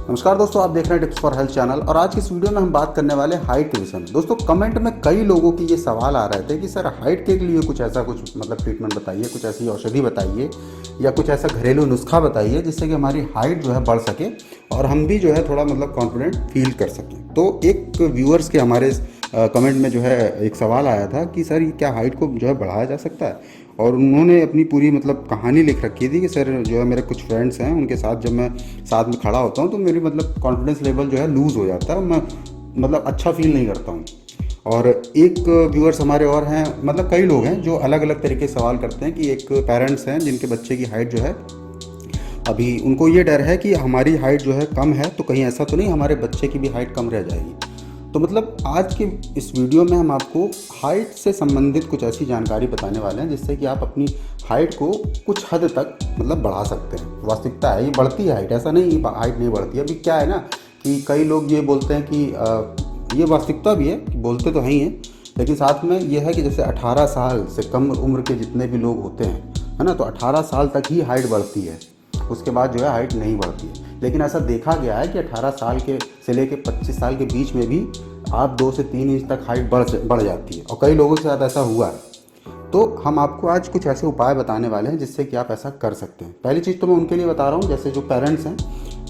नमस्कार दोस्तों, आप देख रहे हैं टिप्स फॉर हेल्थ चैनल। और आज की इस वीडियो में हम बात करने वाले हैं हाइट के विषय में। दोस्तों, कमेंट में कई लोगों के ये सवाल आ रहे थे कि सर हाइट के लिए कुछ ऐसा ट्रीटमेंट बताइए, कुछ ऐसी औषधि बताइए या कुछ ऐसा घरेलू नुस्खा बताइए जिससे कि हमारी हाइट जो है बढ़ सके और हम भी जो है थोड़ा कॉन्फिडेंट फील कर सकें। तो एक व्यूअर्स के हमारे कमेंट में जो है एक सवाल आया था कि सर क्या हाइट को जो है बढ़ाया जा सकता है। और उन्होंने अपनी पूरी कहानी लिख रखी थी कि सर जो है मेरे कुछ फ्रेंड्स हैं, उनके साथ जब मैं साथ में खड़ा होता हूँ तो मेरी कॉन्फिडेंस लेवल जो है लूज़ हो जाता है, मैं अच्छा फील नहीं करता हूँ। और एक व्यूअर्स हमारे और हैं, कई लोग हैं जो अलग अलग तरीके से सवाल करते हैं कि एक पेरेंट्स हैं जिनके बच्चे की हाइट जो है, अभी उनको ये डर है कि हमारी हाइट जो है कम है तो कहीं ऐसा तो नहीं हमारे बच्चे की भी हाइट कम रह जाएगी। तो आज के इस वीडियो में हम आपको हाइट से संबंधित कुछ ऐसी जानकारी बताने वाले हैं जिससे कि आप अपनी हाइट को कुछ हद तक बढ़ा सकते हैं। वास्तविकता है ये बढ़ती है हाइट, ऐसा नहीं हाइट नहीं बढ़ती। अभी क्या है ना कि कई लोग ये बोलते हैं कि ये वास्तविकता भी है, बोलते तो हैं ही हैं, लेकिन साथ में ये है कि जैसे 18 साल से कम उम्र के जितने भी लोग होते हैं, है ना, तो 18 साल तक ही हाइट बढ़ती है, उसके बाद जो है हाइट नहीं बढ़ती है। लेकिन ऐसा देखा गया है कि 18 साल के से लेकर 25 साल के बीच में भी आप 2 से 3 इंच तक हाइट बढ़ जाती है, और कई लोगों के साथ ऐसा हुआ है। तो हम आपको आज कुछ ऐसे उपाय बताने वाले हैं जिससे कि आप ऐसा कर सकते हैं। पहली चीज़ तो मैं उनके लिए बता रहा हूँ, जैसे जो पेरेंट्स हैं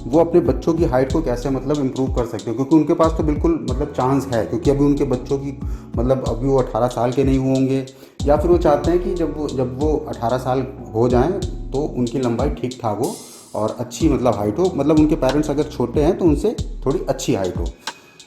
वो अपने बच्चों की हाइट को कैसे इम्प्रूव कर सकते हैं, क्योंकि उनके पास तो बिल्कुल चांस है, क्योंकि अभी उनके बच्चों की अभी वो 18 साल के नहीं होंगे, या फिर वो चाहते हैं कि जब वो 18 साल हो जाएं तो उनकी लंबाई ठीक ठाक हो और अच्छी हाइट हो, उनके पेरेंट्स अगर छोटे हैं तो उनसे थोड़ी अच्छी हाइट हो।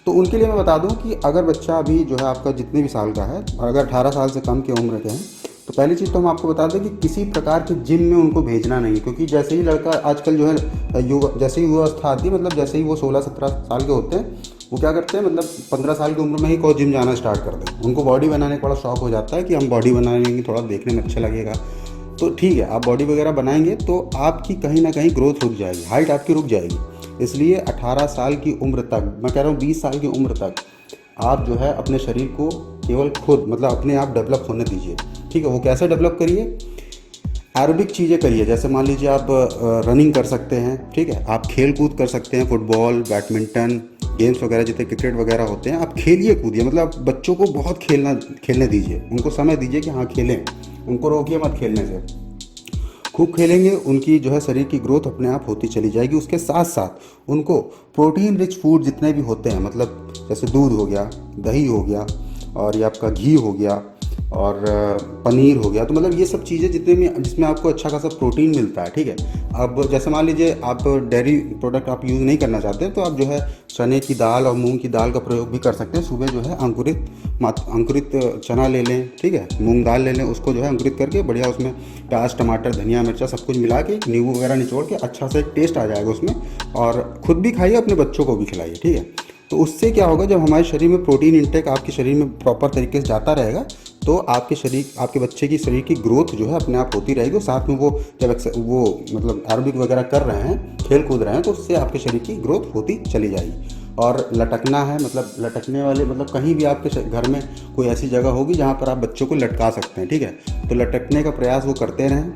तो उनके लिए मैं बता दूं कि अगर बच्चा अभी जो है आपका जितने भी साल का है और अगर 18 साल से कम की उम्र के हैं, तो पहली चीज़ तो हम आपको बता दें कि किसी प्रकार के जिम में उनको भेजना नहीं है, क्योंकि जैसे ही लड़का आजकल जो है जैसे ही युवावस्था आती है, जैसे ही वो 16-17 साल के होते हैं, वो क्या करते हैं 15 साल की उम्र में ही कोई जिम जाना स्टार्ट कर दें। उनको बॉडी बनाने का बड़ा शौक हो जाता है कि हम बॉडी बनाएंगे, थोड़ा देखने में अच्छा लगेगा। तो ठीक है, आप बॉडी वगैरह बनाएंगे तो आपकी कहीं ना कहीं ग्रोथ रुक जाएगी, हाइट आपकी रुक जाएगी। इसलिए 18 साल की उम्र तक, मैं कह रहा हूँ 20 साल की उम्र तक, आप जो है अपने शरीर को केवल खुद अपने आप डेवलप होने दीजिए। ठीक है, वो कैसे डेवलप करिए? एरोबिक चीज़ें करिए। जैसे मान लीजिए आप रनिंग कर सकते हैं, ठीक है, आप खेल कूद कर सकते हैं, फुटबॉल, बैडमिंटन, गेम्स वगैरह जितने क्रिकेट वगैरह होते हैं, आप खेलिए कूदिए। बच्चों को बहुत खेलने दीजिए, उनको समय दीजिए कि हाँ खेलें, उनको रोकिए मत खेलने से। खूब खेलेंगे, उनकी जो है शरीर की ग्रोथ अपने आप होती चली जाएगी। उसके साथ साथ उनको प्रोटीन रिच फूड जितने भी होते हैं, जैसे दूध हो गया, दही हो गया, और ये आपका घी हो गया, और पनीर हो गया, तो ये सब चीज़ें जितने भी जिसमें आपको अच्छा खासा प्रोटीन मिलता है। ठीक है, अब जैसे मान लीजिए आप डेयरी प्रोडक्ट आप यूज़ नहीं करना चाहते, तो आप जो है चने की दाल और मूंग की दाल का प्रयोग भी कर सकते हैं। सुबह जो है अंकुरित चना ले लें, ठीक है, मूंग दाल ले लें, उसको जो है अंकुरित करके बढ़िया उसमें प्याज, टमाटर, धनिया, मिर्चा सब कुछ मिला के, नींबू वगैरह निचोड़ के अच्छा सा एक टेस्ट आ जाएगा उसमें, और खुद भी खाइए, अपने बच्चों को भी खिलाइए। ठीक है, तो उससे क्या होगा, जब हमारे शरीर में प्रोटीन इंटेक आपके शरीर में प्रॉपर तरीके से जाता रहेगा तो आपके बच्चे की शरीर की ग्रोथ जो है अपने आप होती रहेगी। और साथ में वो जब वो एरोबिक वगैरह कर रहे हैं, खेल कूद रहे हैं, तो उससे आपके शरीर की ग्रोथ होती चली जाएगी। और लटकना है, लटकने वाले कहीं भी आपके घर में कोई ऐसी जगह होगी जहाँ पर आप बच्चों को लटका सकते हैं। ठीक है, तो लटकने का प्रयास वो करते रहें,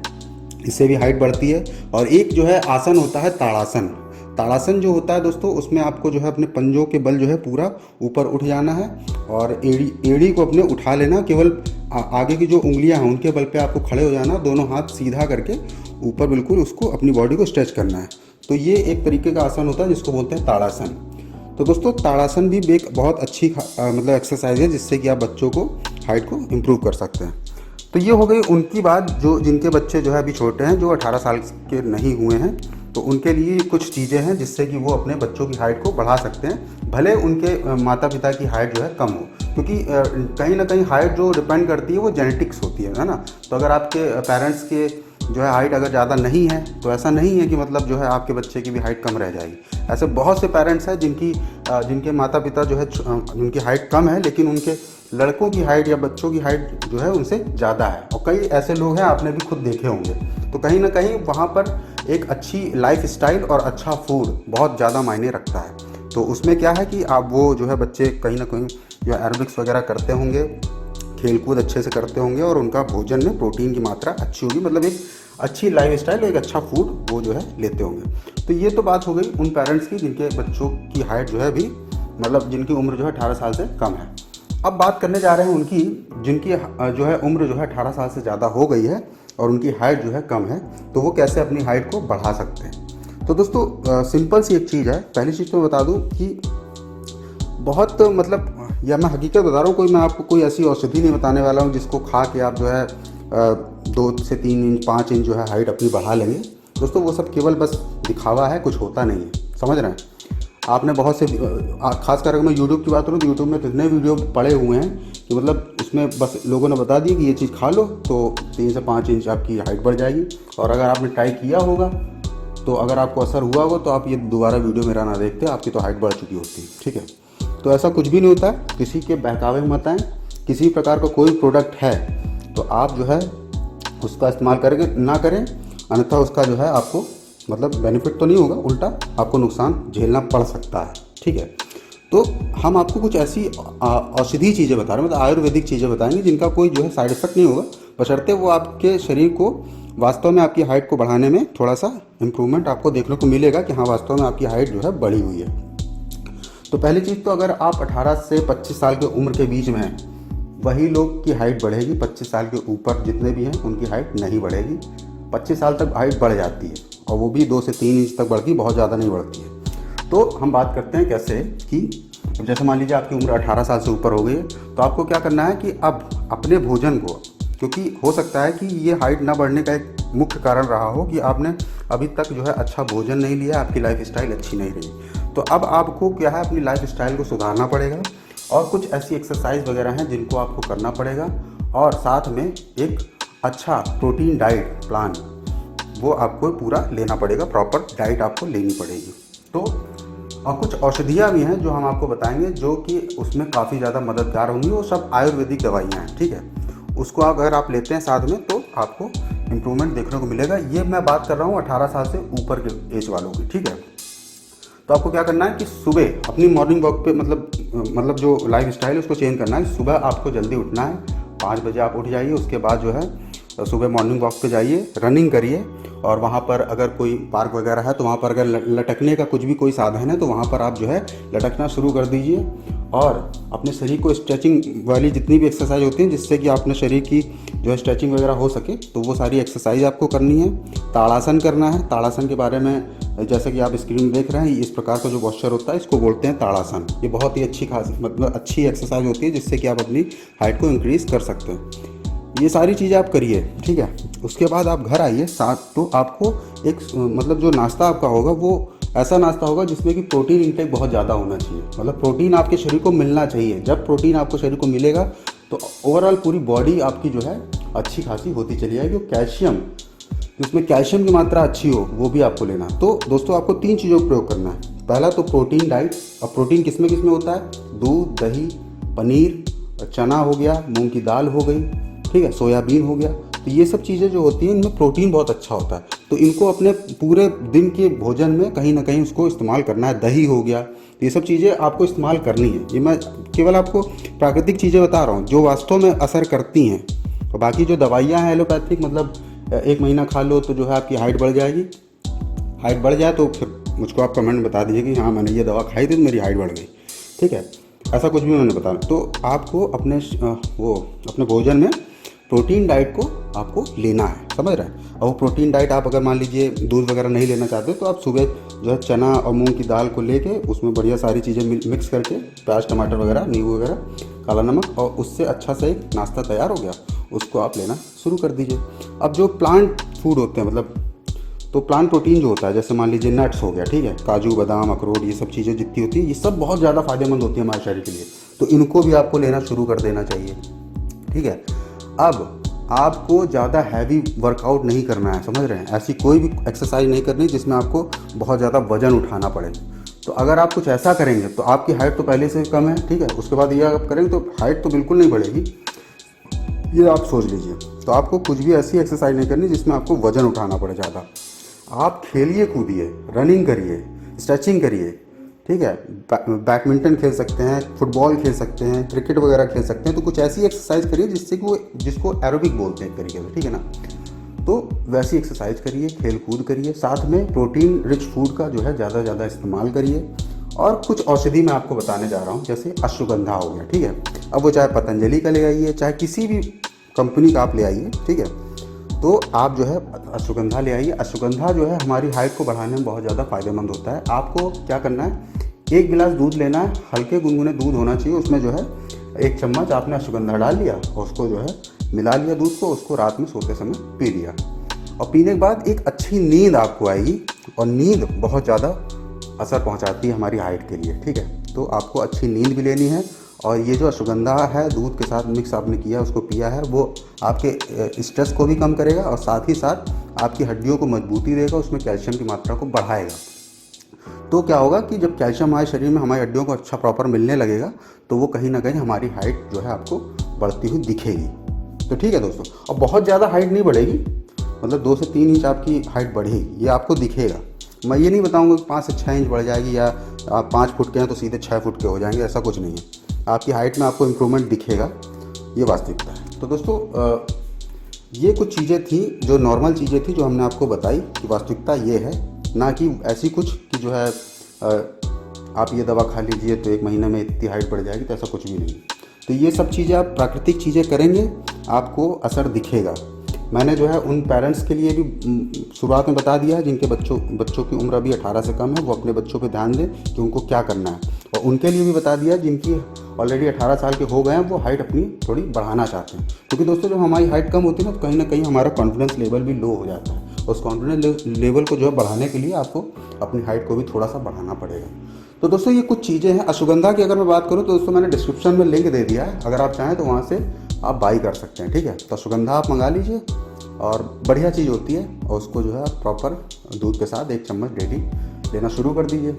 इससे भी हाइट बढ़ती है। और एक जो है आसन होता है ताड़ासन। ताड़ासन जो होता है दोस्तों, उसमें आपको जो है अपने पंजों के बल जो है पूरा ऊपर उठ जाना है, और एड़ी को अपने उठा लेना, केवल आगे की जो उंगलियां हैं उनके बल पे आपको खड़े हो जाना, दोनों हाथ सीधा करके ऊपर बिल्कुल उसको अपनी बॉडी को स्ट्रेच करना है। तो ये एक तरीके का आसन होता है जिसको बोलते हैं ताड़ासन। तो दोस्तों, ताड़ासन भी एक बहुत अच्छी एक्सरसाइज है जिससे कि आप बच्चों को हाइट को इम्प्रूव कर सकते हैं। तो ये हो गई उनकी बात, जो जिनके बच्चे जो है अभी छोटे हैं, जो 18 साल के नहीं हुए हैं, तो उनके लिए कुछ चीज़ें हैं जिससे कि वो अपने बच्चों की हाइट को बढ़ा सकते हैं, भले उनके माता पिता की हाइट जो है कम हो, क्योंकि कहीं ना कहीं हाइट जो डिपेंड करती है वो जेनेटिक्स होती है ना। तो अगर आपके पेरेंट्स के जो है हाइट अगर ज़्यादा नहीं है, तो ऐसा नहीं है कि जो है आपके बच्चे की भी हाइट कम रह जाएगी। ऐसे बहुत से पेरेंट्स हैं जिनके माता पिता जो है जिनकी हाइट कम है, लेकिन उनके लड़कों की हाइट या बच्चों की हाइट जो है उनसे ज़्यादा है। और कई ऐसे लोग हैं, आपने भी खुद देखे होंगे। तो कहीं ना कहीं वहाँ पर एक अच्छी लाइफ स्टाइल और अच्छा फूड बहुत ज़्यादा मायने रखता है। तो उसमें क्या है कि आप वो जो है बच्चे कहीं ना कहीं जो एरोबिक्स वगैरह करते होंगे, खेल कूद अच्छे से करते होंगे, और उनका भोजन में प्रोटीन की मात्रा अच्छी होगी, एक अच्छी लाइफ स्टाइल और एक अच्छा फूड वो जो है लेते होंगे। तो ये तो बात हो गई उन पेरेंट्स की जिनके बच्चों की हाइट जो है अभी मतलब जिनकी उम्र जो है 18 साल से कम है। अब बात करने जा रहे हैं उनकी जिनकी जो है उम्र जो है 18 साल से ज़्यादा हो गई है और उनकी हाइट जो है कम है, तो वो कैसे अपनी हाइट को बढ़ा सकते हैं। तो दोस्तों सिंपल सी एक चीज़ है। पहली चीज़ तो मैं बता दूं कि बहुत मतलब या मैं हकीकत बता रहा हूँ, मैं आपको कोई ऐसी औषधि नहीं बताने वाला हूँ जिसको खा के आप जो है 2 से 3 इंच 5 इंच जो है हाइट अपनी बढ़ा लेंगे। दोस्तों वो सब केवल बस दिखावा है, कुछ होता नहीं है, समझ रहे हैं। आपने बहुत से खासकर अगर मैं यूट्यूब की बात करूँ तो यूट्यूब में कितने वीडियो पड़े हुए हैं कि मतलब उसमें बस लोगों ने बता दिया कि ये चीज़ खा लो तो 3 से 5 इंच आपकी हाइट बढ़ जाएगी। और अगर आपने ट्राई किया होगा तो अगर आपको असर हुआ होगा तो आप ये दोबारा वीडियो मेरा ना देखते, आपकी तो हाइट बढ़ चुकी होती। ठीक है, तो ऐसा कुछ भी नहीं होता है, किसी के बहकावे में मत आएँ। किसी प्रकार का कोई प्रोडक्ट है तो आप जो है उसका इस्तेमाल करके ना करें, अन्यथा उसका जो है आपको मतलब बेनिफिट तो नहीं होगा, उल्टा आपको नुकसान झेलना पड़ सकता है। ठीक है, तो हम आपको कुछ ऐसी औषधीय चीज़ें बता रहे हैं, मतलब आयुर्वेदिक चीज़ें बताएंगे जिनका कोई जो है साइड इफेक्ट नहीं होगा, बशर्ते वो आपके शरीर को वास्तव में आपकी हाइट को बढ़ाने में थोड़ा सा इम्प्रूवमेंट आपको देखने को मिलेगा कि हाँ वास्तव में आपकी हाइट जो है बढ़ी हुई है। तो पहली चीज़ तो अगर आप 18 से 25 साल की उम्र के बीच में हैं वही लोग की हाइट बढ़ेगी। 25 साल के ऊपर जितने भी हैं उनकी हाइट नहीं बढ़ेगी। 25 साल तक हाइट बढ़ जाती है और वो भी 2 से 3 इंच तक बढ़ती है, बहुत ज़्यादा नहीं बढ़ती है। तो हम बात करते हैं कैसे कि जैसे मान लीजिए आपकी उम्र 18 साल से ऊपर हो गई है तो आपको क्या करना है कि अब अपने भोजन को, क्योंकि हो सकता है कि ये हाइट ना बढ़ने का एक मुख्य कारण रहा हो कि आपने अभी तक जो है अच्छा भोजन नहीं लिया, आपकी लाइफ स्टाइल अच्छी नहीं रही। तो अब आपको क्या है अपनी लाइफ स्टाइल को सुधारना पड़ेगा और कुछ ऐसी एक्सरसाइज वगैरह हैं जिनको आपको करना पड़ेगा और साथ में एक अच्छा प्रोटीन डाइट प्लान वो आपको पूरा लेना पड़ेगा, प्रॉपर डाइट आपको लेनी पड़ेगी। तो और कुछ औषधियाँ भी हैं जो हम आपको बताएंगे जो कि उसमें काफ़ी ज़्यादा मददगार होंगी। वो सब आयुर्वेदिक दवाइयाँ हैं। ठीक है, उसको अगर आप लेते हैं साथ में तो आपको इम्प्रूवमेंट देखने को मिलेगा। ये मैं बात कर रहा हूँ 18 साल से ऊपर के एज वालों की। ठीक है, तो आपको क्या करना है कि सुबह अपनी मॉर्निंग वॉक पे मतलब जो लाइफ स्टाइल है उसको चेंज करना है। सुबह आपको जल्दी उठना है, 5 बजे आप उठ जाइए। उसके बाद जो है सुबह मॉर्निंग वॉक पे जाइए, रनिंग करिए और वहाँ पर अगर कोई पार्क वगैरह है तो वहाँ पर अगर लटकने का कुछ भी कोई साधन है तो वहाँ पर आप जो है लटकना शुरू कर दीजिए और अपने शरीर को स्ट्रेचिंग वाली जितनी भी एक्सरसाइज होती हैं जिससे कि अपने शरीर की जो है स्ट्रेचिंग वगैरह हो सके तो वो सारी एक्सरसाइज आपको करनी है। ताड़ासन करना है। ताड़ासन के बारे में जैसे कि आप स्क्रीन में देख रहे हैं, इस प्रकार का जो पोस्चर होता है इसको बोलते हैं ताड़ासन। ये बहुत ही अच्छी खास मतलब अच्छी एक्सरसाइज होती है जिससे कि आप अपनी हाइट को इंक्रीज़ कर सकते हैं। ये सारी चीज़ें आप करिए। ठीक है, उसके बाद आप घर आइए साथ तो आपको एक मतलब जो नाश्ता आपका होगा वो ऐसा नाश्ता होगा जिसमें कि प्रोटीन इंटेक बहुत ज़्यादा होना चाहिए। मतलब प्रोटीन आपके शरीर को मिलना चाहिए। जब प्रोटीन आपको शरीर को मिलेगा तो ओवरऑल पूरी बॉडी आपकी जो है अच्छी खासी होती चली जाएगी। कैल्शियम, जिसमें कैल्शियम की मात्रा अच्छी हो वो भी आपको लेना। तो दोस्तों आपको 3 चीज़ों का प्रयोग करना है। पहला तो प्रोटीन डाइट। अब प्रोटीन किस में होता है? दूध, दही, पनीर, चना हो गया, मूंग की दाल हो गई, ठीक है, सोयाबीन हो गया। तो ये सब चीज़ें जो होती हैं इनमें प्रोटीन बहुत अच्छा होता है। तो इनको अपने पूरे दिन के भोजन में कहीं ना कहीं उसको इस्तेमाल करना है। दही हो गया, तो ये सब चीज़ें आपको इस्तेमाल करनी है। ये मैं केवल आपको प्राकृतिक चीज़ें बता रहा हूँ जो वास्तव में असर करती हैं। और बाकी जो दवाइयाँ हैं एलोपैथिक, मतलब 1 महीना खा लो तो जो है आपकी हाइट बढ़ जाएगी। हाइट बढ़ जाए तो फिर मुझको आप कमेंट में बता दीजिए कि हाँ मैंने ये दवा खाई थी तो मेरी हाइट बढ़ गई। ठीक है, ऐसा कुछ भी मैंने बताया। तो आपको अपने भोजन में प्रोटीन डाइट को आपको लेना है, समझ रहे हैं। और वो प्रोटीन डाइट आप अगर मान लीजिए दूध वगैरह नहीं लेना चाहते तो आप सुबह जो है चना और मूंग की दाल को लेके उसमें बढ़िया सारी चीज़ें मिक्स करके प्याज, टमाटर वगैरह, नींबू वगैरह, काला नमक, और उससे अच्छा सा एक नाश्ता तैयार हो गया, उसको आप लेना शुरू कर दीजिए। अब जो प्लांट फूड होते हैं मतलब तो प्लांट प्रोटीन जो होता है जैसे मान लीजिए नट्स हो गया, ठीक है, काजू, बादाम, अखरोट, ये सब चीज़ें जितनी होती हैं ये सब बहुत ज़्यादा फायदेमंद होती है हमारे शरीर के लिए। तो इनको भी आपको लेना शुरू कर देना चाहिए। ठीक है, अब आपको ज़्यादा हैवी वर्कआउट नहीं करना है, समझ रहे हैं। ऐसी कोई भी एक्सरसाइज नहीं करनी जिसमें आपको बहुत ज़्यादा वजन उठाना पड़े। तो अगर आप कुछ ऐसा करेंगे तो आपकी हाइट तो पहले से कम है, ठीक है, उसके बाद ये आप करेंगे तो हाइट तो बिल्कुल नहीं बढ़ेगी, ये आप सोच लीजिए। तो आपको कुछ भी ऐसी एक्सरसाइज नहीं करनी जिसमें आपको वजन उठाना पड़े ज़्यादा। आप खेलिए, कूदिए, रनिंग करिए, स्ट्रेचिंग करिए, ठीक है, बैडमिंटन खेल सकते हैं, फुटबॉल खेल सकते हैं, क्रिकेट वगैरह खेल सकते हैं। तो कुछ ऐसी एक्सरसाइज करिए जिसको एरोबिक बोलते हैं एक तरीके से, ठीक है ना। तो वैसी एक्सरसाइज करिए, खेल कूद करिए, साथ में प्रोटीन रिच फूड का जो है ज़्यादा से ज़्यादा इस्तेमाल करिए। और कुछ औषधि मैं आपको बताने जा रहा हूँ, जैसे अश्वगंधा हो गया, ठीक है। अब वो चाहे पतंजलि का ले आइए, चाहे किसी भी कंपनी का आप ले आइए, ठीक है। तो आप जो है अश्वगंधा ले आइए। अश्वगंधा जो है हमारी हाइट को बढ़ाने में बहुत ज़्यादा फ़ायदेमंद होता है। आपको क्या करना है, 1 गिलास दूध लेना है, हल्के गुनगुने दूध होना चाहिए, उसमें जो है 1 चम्मच आपने अश्वगंधा डाल लिया और उसको जो है मिला लिया दूध को, उसको रात में सोते समय पी लिया। और पीने के बाद एक अच्छी नींद आपको आएगी, और नींद बहुत ज़्यादा असर पहुंचाती है हमारी हाइट के लिए, ठीक है। तो आपको अच्छी नींद भी लेनी है, और ये जो अश्वगंधा है दूध के साथ मिक्स आपने किया, उसको पिया है, वो आपके स्ट्रेस को भी कम करेगा और साथ ही साथ आपकी हड्डियों को मजबूती देगा, उसमें कैल्शियम की मात्रा को बढ़ाएगा। तो क्या होगा कि जब कैल्शियम हमारे शरीर में हमारी हड्डियों को अच्छा प्रॉपर मिलने लगेगा, तो वो कहीं ना कहीं हमारी हाइट जो है आपको बढ़ती हुई दिखेगी। तो ठीक है दोस्तों, और बहुत ज़्यादा हाइट नहीं बढ़ेगी, मतलब 2 से 3 इंच आपकी हाइट बढ़ेगी, ये आपको दिखेगा। मैं ये नहीं बताऊंगा कि 5 से 6 इंच बढ़ जाएगी, या आप 5 फुट के हैं तो सीधे 6 फुट के हो जाएंगे, ऐसा कुछ नहीं है। आपकी हाइट में आपको इम्प्रूवमेंट दिखेगा, ये वास्तविकता है। तो दोस्तों ये कुछ चीज़ें थी जो नॉर्मल चीज़ें थी जो हमने आपको बताई कि वास्तविकता ये है, ना कि ऐसी कुछ कि जो है आप ये दवा खा लीजिए तो 1 महीने में इतनी हाइट बढ़ जाएगी, तो ऐसा कुछ भी नहीं। तो ये सब चीज़ें आप प्राकृतिक चीज़ें करेंगे, आपको असर दिखेगा। मैंने जो है उन पेरेंट्स के लिए भी शुरुआत में बता दिया है जिनके बच्चों की उम्र अभी 18 से कम है, वो अपने बच्चों पे ध्यान दें कि उनको क्या करना है। और उनके लिए भी बता दिया जिनकी ऑलरेडी 18 साल के हो गए हैं, वो हाइट अपनी थोड़ी बढ़ाना चाहते हैं। क्योंकि दोस्तों जब हमारी हाइट कम होती है ना कहीं हमारा कॉन्फिडेंस लेवल भी लो हो जाता है। उस कॉन्फिडेंस लेवल को जो है बढ़ाने के लिए आपको अपनी हाइट को भी थोड़ा सा बढ़ाना पड़ेगा। तो दोस्तों ये कुछ चीज़ें हैं। अश्वगंधा की अगर मैं बात करूँ तो दोस्तों मैंने डिस्क्रिप्शन में लिंक दे दिया है, अगर आप चाहें तो वहाँ से आप बाई कर सकते हैं, ठीक है। तो अश्वगंधा आप मंगा लीजिए, और बढ़िया चीज़ होती है, और उसको जो है आप प्रॉपर दूध के साथ 1 चम्मच डेली लेना शुरू कर दीजिए,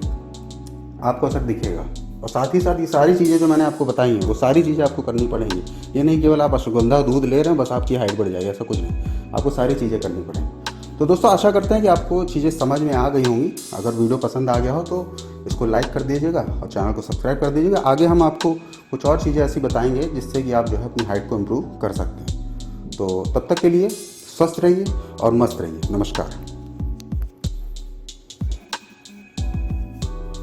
आपको असर दिखेगा। और साथ ही साथ ये सारी चीज़ें जो मैंने आपको बताई हैं, वो सारी चीज़ें आपको करनी पड़ेंगी। ये नहीं केवल आप अश्वगंधा दूध ले रहे हैं बस आपकी हाइट बढ़ जाएगी, ऐसा कुछ नहीं, आपको सारी चीज़ें करनी पड़ेंगी। तो दोस्तों आशा करते हैं कि आपको चीज़ें समझ में आ गई होंगी। अगर वीडियो पसंद आ गया हो तो इसको लाइक कर दीजिएगा और चैनल को सब्सक्राइब कर दीजिएगा। आगे हम आपको कुछ और चीज़ें ऐसी बताएंगे जिससे कि आप जो है अपनी हाइट को इम्प्रूव कर सकते हैं। तो तब तक के लिए स्वस्थ रहिए और मस्त रहिए। नमस्कार।